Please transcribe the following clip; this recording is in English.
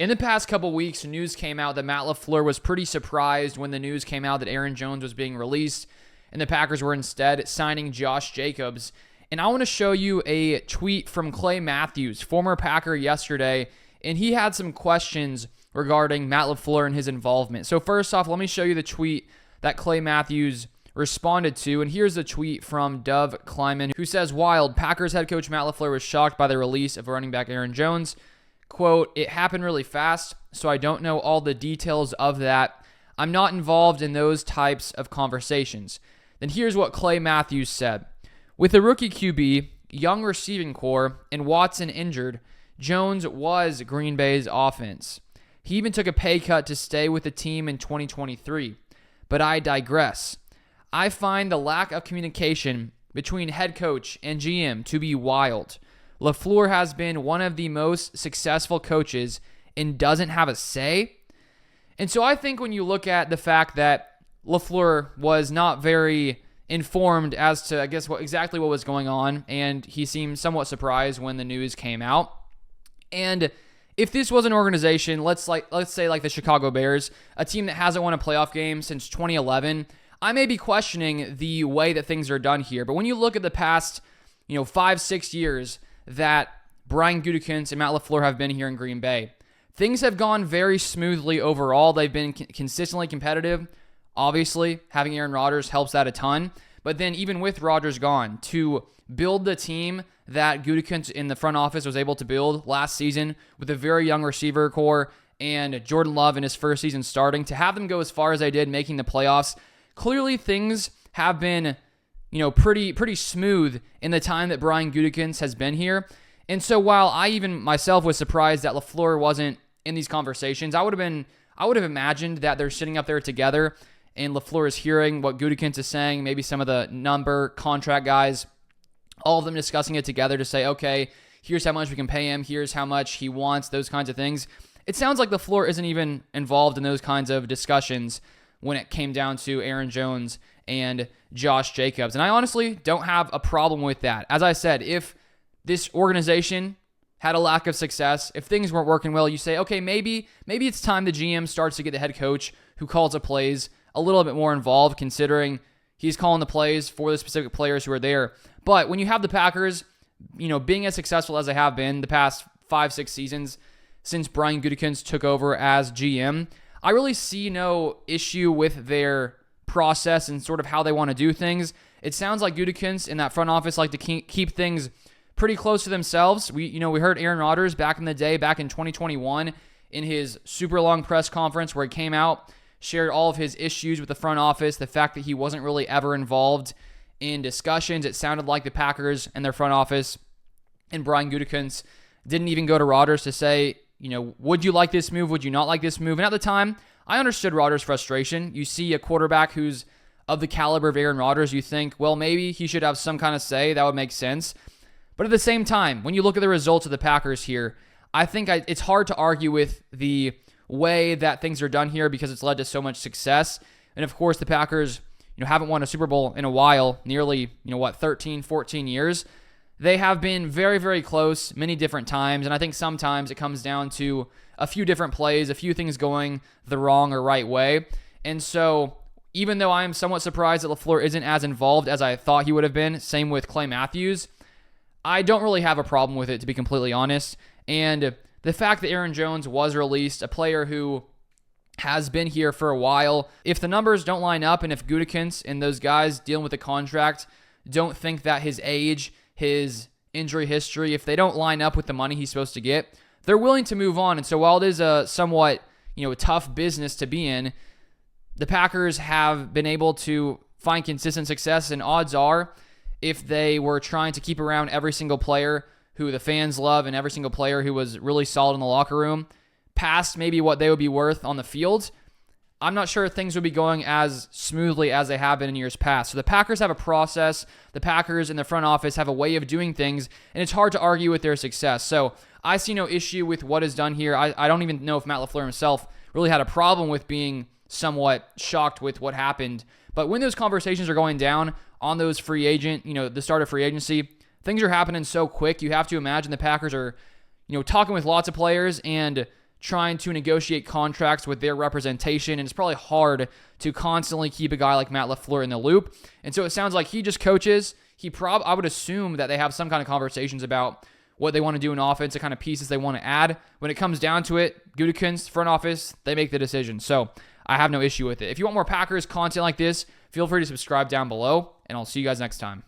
In the past couple weeks, news came out that Matt LaFleur was pretty surprised when the news came out that Aaron Jones was being released, and the Packers were instead signing Josh Jacobs. And I want to show you a tweet from Clay Matthews, former Packer, yesterday, and he had some questions regarding Matt LaFleur and his involvement. So first off, let me show you the tweet that Clay Matthews responded to, and here's the tweet from Dove Kleiman, who says, "Wild, Packers head coach Matt LaFleur was shocked by the release of running back Aaron Jones. Quote, it happened really fast, so I don't know all the details of that. I'm not involved in those types of conversations." Then here's what Clay Matthews said. With a rookie QB, young receiving core, and Watson injured, Jones was Green Bay's offense. He even took a pay cut to stay with the team in 2023. But I digress. I find the lack of communication between head coach and GM to be wild. LaFleur has been one of the most successful coaches and doesn't have a say. And so I think when you look at the fact that LaFleur was not very informed as to, I guess, exactly what was going on, and he seemed somewhat surprised when the news came out. And if this was an organization, let's say like the Chicago Bears, a team that hasn't won a playoff game since 2011, I may be questioning the way that things are done here. But when you look at the past, 5-6 years that Brian Gutekunst and Matt LaFleur have been here in Green Bay, things have gone very smoothly overall. They've been consistently competitive. Obviously, having Aaron Rodgers helps that a ton. But then even with Rodgers gone, to build the team that Gutekunst in the front office was able to build last season with a very young receiver core and Jordan Love in his first season starting, to have them go as far as they did, making the playoffs, clearly things have been pretty smooth in the time that Brian Gutekunst has been here. And so while I even myself was surprised that LaFleur wasn't in these conversations, I would have imagined that they're sitting up there together and LaFleur is hearing what Gutekunst is saying, maybe some of the contract guys, all of them discussing it together to say, okay, here's how much we can pay him, here's how much he wants, those kinds of things. It sounds like LaFleur isn't even involved in those kinds of discussions when it came down to Aaron Jones and Josh Jacobs. And I honestly don't have a problem with that. As I said, if this organization had a lack of success, if things weren't working well, you say, okay, maybe it's time the GM starts to get the head coach who calls the plays a little bit more involved, considering he's calling the plays for the specific players who are there. But when you have the Packers, being as successful as they have been the past 5-6 seasons since Brian Gutekunst took over as GM, I really see no issue with their process and sort of how they want to do things. It sounds like Gutekunst in that front office like to keep things pretty close to themselves. We heard Aaron Rodgers back in the day, back in 2021, in his super long press conference where he came out, shared all of his issues with the front office, the fact that he wasn't really ever involved in discussions. It sounded like the Packers and their front office and Brian Gutekunst didn't even go to Rodgers to say, would you like this move? Would you not like this move? And at the time, I understood Rodgers' frustration. You see a quarterback who's of the caliber of Aaron Rodgers, you think, well, maybe he should have some kind of say. That would make sense. But at the same time, when you look at the results of the Packers here, I think it's hard to argue with the way that things are done here because it's led to so much success. And of course, the Packers, haven't won a Super Bowl in a while, nearly, 13, 14 years. They have been very, very close many different times, and I think sometimes it comes down to a few different plays, a few things going the wrong or right way. And so even though I am somewhat surprised that LaFleur isn't as involved as I thought he would have been, same with Clay Matthews, I don't really have a problem with it, to be completely honest. And the fact that Aaron Jones was released, a player who has been here for a while, if the numbers don't line up and if Gutekunst and those guys dealing with the contract don't think that his age, his injury history, if they don't line up with the money he's supposed to get, they're willing to move on. And so while it is a somewhat, a tough business to be in, the Packers have been able to find consistent success, and odds are if they were trying to keep around every single player who the fans love and every single player who was really solid in the locker room, past maybe what they would be worth on the field, I'm not sure things would be going as smoothly as they have been in years past. So the Packers have a process. The Packers in the front office have a way of doing things, and it's hard to argue with their success. So I see no issue with what is done here. I don't even know if Matt LaFleur himself really had a problem with being somewhat shocked with what happened. But when those conversations are going down on those free agent, the start of free agency, things are happening so quick. You have to imagine the Packers are, talking with lots of players and trying to negotiate contracts with their representation, and it's probably hard to constantly keep a guy like Matt LaFleur in the loop. And so it sounds like he just coaches. I would assume that they have some kind of conversations about what they want to do in offense, the kind of pieces they want to add. When it comes down to it, Gutekunst, front office, they make the decision. So I have no issue with it. If you want more Packers content like this, feel free to subscribe down below, and I'll see you guys next time.